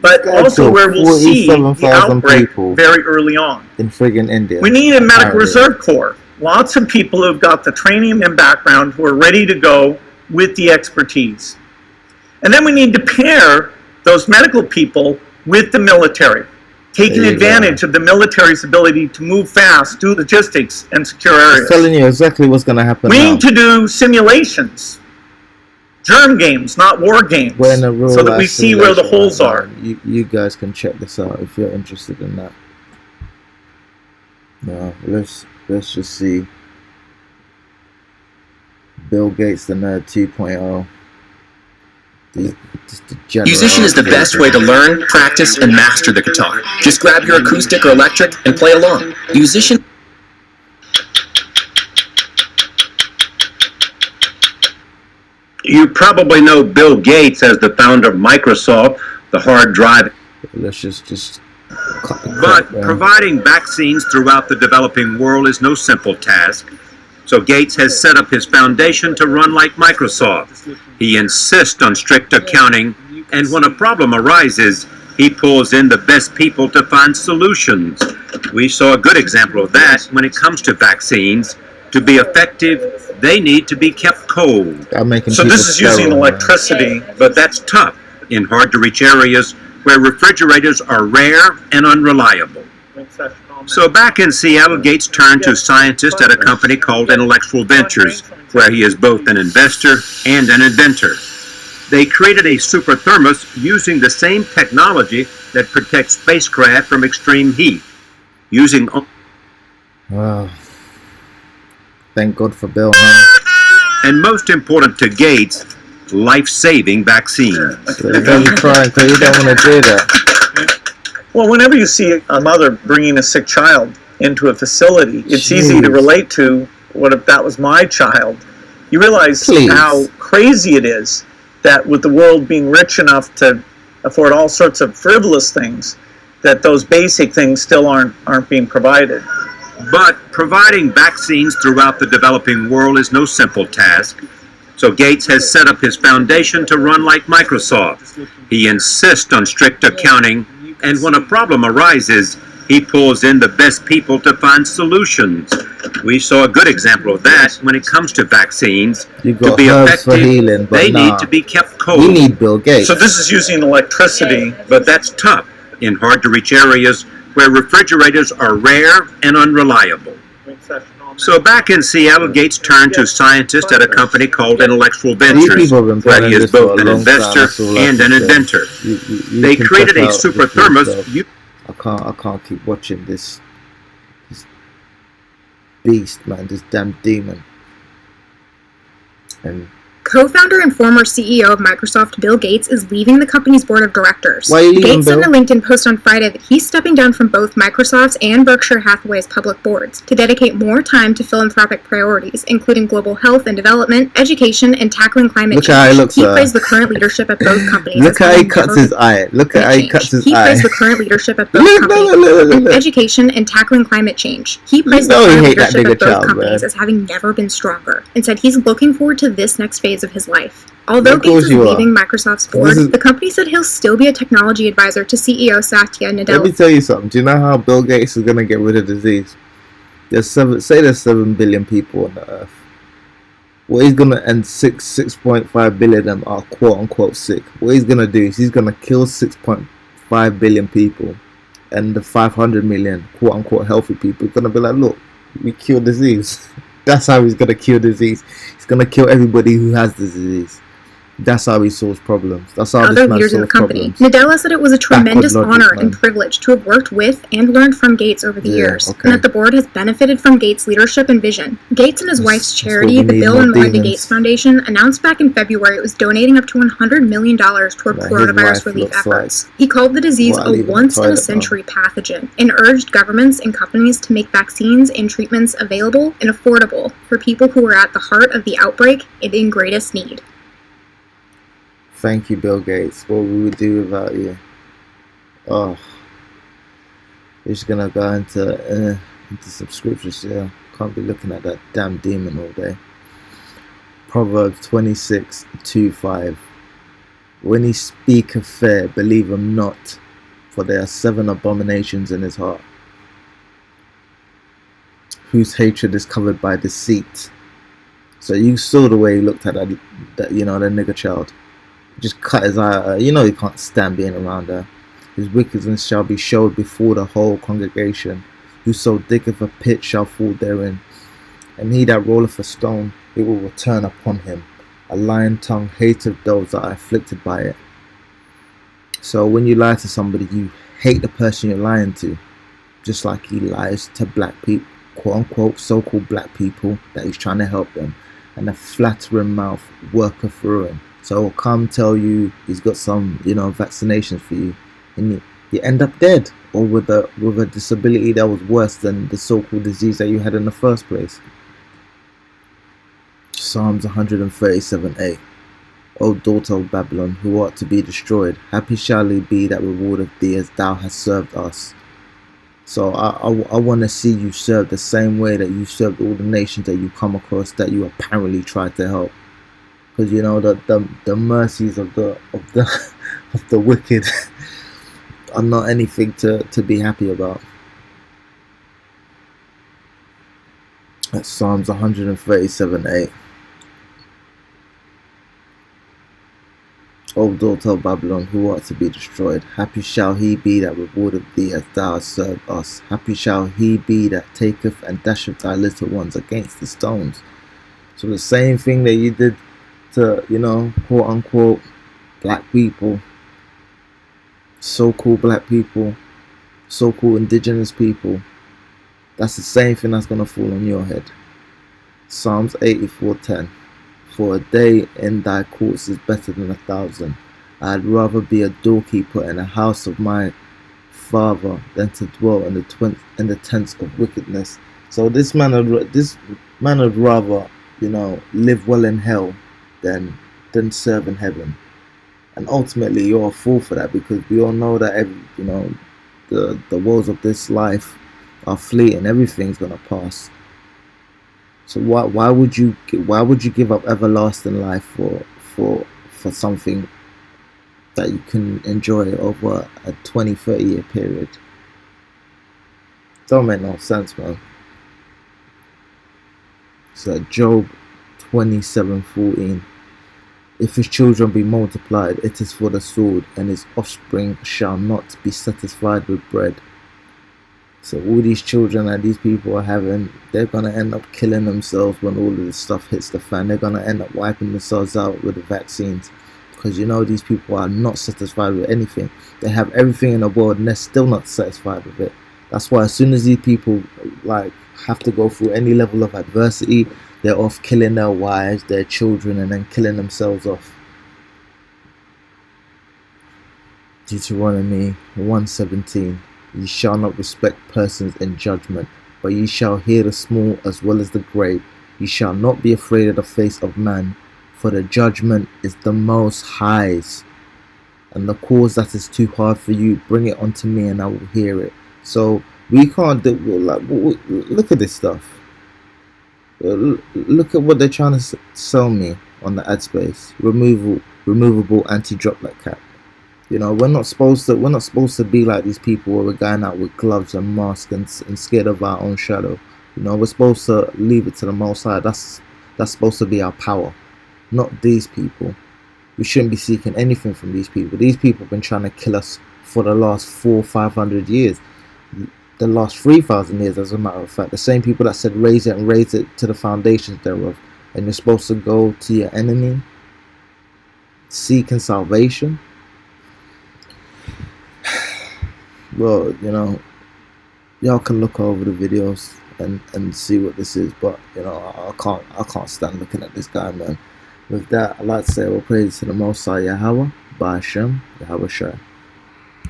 but also where we'll see the outbreak people very early on. in friggin' India. We need a medical reserve corps. Lots of people who've got the training and background who are ready to go with the expertise. And then we need to pair those medical people with the military, taking advantage of the military's ability to move fast, do logistics, and secure areas. I'm telling you exactly what's going to happen We now. need to do simulations, germ games, not war games, We're in a real so that we see where the holes right are. You guys can check this out if you're interested in that. No, let's just see. Bill Gates, the Nerd 2.0. Musician is the best way to learn, practice, and master the guitar. Just grab your acoustic or electric and play along. Musician. You probably know Bill Gates as the founder of Microsoft, the hard drive. Let's just But providing vaccines throughout the developing world is no simple task. So Gates has set up his foundation to run like Microsoft. He insists on strict accounting, and when a problem arises, he pulls in the best people to find solutions. We saw a good example of that when it comes to vaccines. To be effective, they need to be kept cold. So this is using electricity, but that's tough in hard-to-reach areas where refrigerators are rare and unreliable. So back in Seattle, Gates turned to scientists at a company called Intellectual Ventures, where he is both an investor and an inventor. They created a super thermos using the same technology that protects spacecraft from extreme heat. Using... Thank God for Bill, huh? And most important to Gates, life-saving vaccines. So you're trying, because you don't want to do that. Well, whenever you see a mother bringing a sick child into a facility, it's easy to relate to, what if that was my child? You realize how crazy it is that with the world being rich enough to afford all sorts of frivolous things, that those basic things still aren't being provided. But providing vaccines throughout the developing world is no simple task. So Gates has set up his foundation to run like Microsoft. He insists on strict accounting, and when a problem arises, he pulls in the best people to find solutions. We saw a good example of that when it comes to vaccines. To be effective, they need to be kept cold. We need Bill Gates. So this is using electricity, but that's tough in hard-to-reach areas where refrigerators are rare and unreliable. So back in Seattle, Gates turned to scientists at a company called Intellectual Ventures, where he is both an investor and an inventor. They created a super thermos. I can't keep watching this beast, man, this damn demon. And co-founder and former CEO of Microsoft, Bill Gates, is leaving the company's board of directors. Why are you leaving, Gates Bill? sent a LinkedIn post on Friday that he's stepping down from both Microsoft's and Berkshire Hathaway's public boards to dedicate more time to philanthropic priorities, including global health and development, education, and tackling climate change. Look how he looks, he praised the current leadership at both companies. Look how he cuts his eye. Look how he cuts his eye. He praised the current leadership at both companies in education and tackling climate change. He praised the current leadership at both companies as having never been stronger, and said he's looking forward to this next phase of his life. Although Gates is leaving Microsoft's board, the company said he'll still be a technology advisor to CEO Satya Nadella. Let me tell you something. Do you know how Bill Gates is going to get rid of disease? There's 7 billion people on the earth. What he's going to, and 6.5 billion of them are quote unquote sick. What he's going to do is he's going to kill 6.5 billion people, and the 500 million quote unquote healthy people are going to be like, look, we cure disease. That's how he's going to cure disease. He's going to kill everybody who has the disease. That's how he solves problems. That's how other leaders in the company. Nadella said it was a tremendous honor and privilege to have worked with and learned from Gates over the years, and that the board has benefited from Gates' leadership and vision. Gates and his wife's charity, the Bill and Melinda Gates Foundation, announced back in February it was donating up to $100 million toward coronavirus relief efforts. He called the disease a once-in-a-century pathogen and urged governments and companies to make vaccines and treatments available and affordable for people who are at the heart of the outbreak and in greatest need. Thank you, Bill Gates. What we would do without you? Oh, we're just gonna go into some scriptures here. Can't be looking at that damn demon all day. Proverbs 26:2-5. When he speaketh fair, believe him not, for there are 7 abominations in his heart, whose hatred is covered by deceit. So you saw the way he looked at that you know, the nigger child. Just cut his eye out. You know he can't stand being around her. His wickedness shall be showed before the whole congregation. Whoso diggeth a pit shall fall therein. And he that rolleth a stone, it will return upon him. A lying tongue hateth those that are afflicted by it. So when you lie to somebody, you hate the person you're lying to. Just like he lies to black people, quote unquote, so-called black people, that he's trying to help them. And a flattering mouth worketh ruin. So he'll come tell you he's got some, you know, vaccinations for you, and you end up dead, or with a disability that was worse than the so-called disease that you had in the first place. Psalms 137:8. O daughter of Babylon, who art to be destroyed, happy shall he be that rewardeth thee as thou hast served us. So I want to see you serve the same way that you served all the nations that you come across that you apparently tried to help. Because you know the mercies of the of the wicked are not anything to be happy about. That's Psalms 137:8. O daughter of Babylon, who art to be destroyed, happy shall he be that rewardeth thee as thou hast served us. Happy shall he be that taketh and dasheth thy little ones against the stones. So the same thing that you did to, you know, quote unquote black people, so-called black people, so-called indigenous people, that's the same thing that's going to fall on your head. Psalms 84:10. For a day in thy courts is better than 1,000. I'd rather be a doorkeeper in the house of my father than to dwell in the tents of wickedness. So this man would rather, you know, live well in hell than serve in heaven. And ultimately, you're a fool for that, because we all know that you know, the woes of this life are fleeting. Everything's gonna pass. So why would you give up everlasting life for something that you can enjoy over a 20-30 year period? Don't make no sense, man. So Job 27:14. If his children be multiplied, it is for the sword, and his offspring shall not be satisfied with bread. So all these children that these people are having, they're going to end up killing themselves when all of this stuff hits the fan. They're going to end up wiping themselves out with the vaccines. Because you know, these people are not satisfied with anything. They have everything in the world and they're still not satisfied with it. That's why as soon as these people like have to go through any level of adversity, they're off killing their wives, their children, and then killing themselves off. Deuteronomy 1:17. Ye shall not respect persons in judgment, but ye shall hear the small as well as the great. Ye shall not be afraid of the face of man, for the judgment is the Most High's. And the cause that is too hard for you, bring it unto me, and I will hear it. So we can't do, like, look at this stuff. Look at what they're trying to sell me on the ad space. Removable anti-droplet cap. You know, we're not supposed to be like these people where we're going out with gloves and masks and scared of our own shadow. You know, we're supposed to leave it to the Most High. That's supposed to be our power, not these people. We shouldn't be seeking anything from these people. These people have been trying to kill us for the last 400-500 years. The last 3,000 years, as a matter of fact. The same people that said raise it and raise it to the foundations thereof. And you're supposed to go to your enemy seeking salvation. Well, you know, y'all can look over the videos and see what this is, but you know, I can't stand looking at this guy, man. With that, I'd like to say, well, praise to the Most High Yahweh, Ba'ashem, Yahweh Shai.